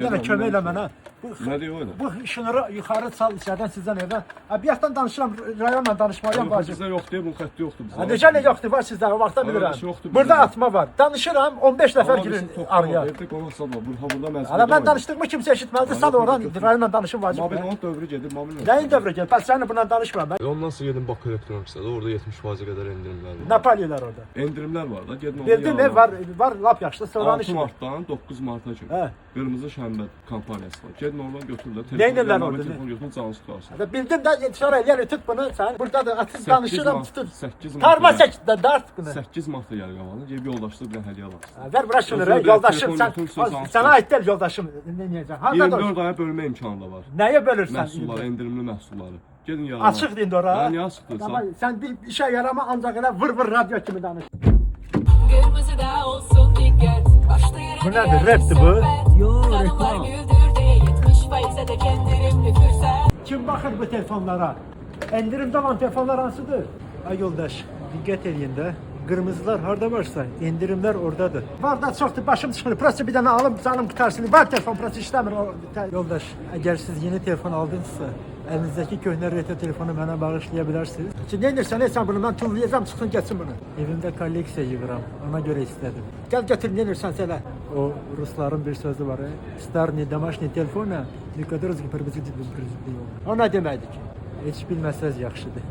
Yine kömeyle bana. Ne diyor öyle? Bu şunları yukarı sal içeriden sizden evden. Bir yaktan danışıram, rayonla danışmalıyım bacım. Bizde yok diye bu xətti yoxdur bizde. Necə ne yoktu var sizde, o vaxtda Öyle bilirəm. şey yoktu Burada bizde. atma var. Danışıram, 15 nefer Ama girir bizim toplama araya. verdik, ona sabah. Burada məcbur. Hala ben danıştığımı kimse eşitmezdi. Sal oradan rayonla danışım vacib. Mobil onun dövrü gedir, mobil. Neyin dövrü gel? Ben seninle bundan danışmam. Ondan sonra yedim Bakı Elektronik'də. Orada 70% qədər endirimlər var. Ne palıyorlar orada? Endirimlər var da. Gedin onu Bildim mi? Var lap yaşlı. Sonra 6 Mart'dan 9 Mart'a kimi. He. Qırmızı şənbə kampaniyası var. Gedin oradan götür də. Neynirlər orada? Telefon götürün, canı tutarsın. Bildim de sonra yani tut bunu sen. Burada da atın 8 danışırım Mart- tutun. 8 Mart Karma gəlir. çekti dart bunu. 8 Mart'da gəlir qalanı. Gəlib yoldaşlıq bir hədiyyə alırsın. Ver bırak şunu Özür dilerim, yoldaşım telefon sen. götürün, söz alsın. Sana ait değil yoldaşım. Ne diyeceksin? Harada 24 aya bölmə imkanı da var. Neye bölürsen? Məhsulları, endirimli məhsulları. Gedin yalan. Açık din ora. Ha, niyə açıqdır? Ama sen bir işe yarama ancak öyle vır radyo kimi danış. Kırmızı da olsun dikkat. Başta yere Bu nedir? Rapti bu? Yo reklam. Güldür diye 70 de kendirimli fırsat. Kim bakır bu telefonlara? Endirimde olan telefonlar hansıdır? Ay yoldaş, dikkat edin de. Kırmızılar harda varsa indirimler oradadır. Var da çoktu başım çıkıyor. Burası bir tane alım canım kurtarsın. Var telefon burası işlemiyor. Yoldaş, eğer siz yeni telefon aldınızsa elinizdeki köhne retro telefonu bana bağışlayabilirsiniz. Şimdi ne dersen sen bunu ben tullayacağım çıksın geçsin bunu. Evimde kolleksiya yığıram. Ona göre istedim. Gel getir ne dersen söyle. O Rusların bir sözü var. Starni домашний telefona ne kadar O ne demeydi ki? Hiç bilmeseniz yaxşıdır.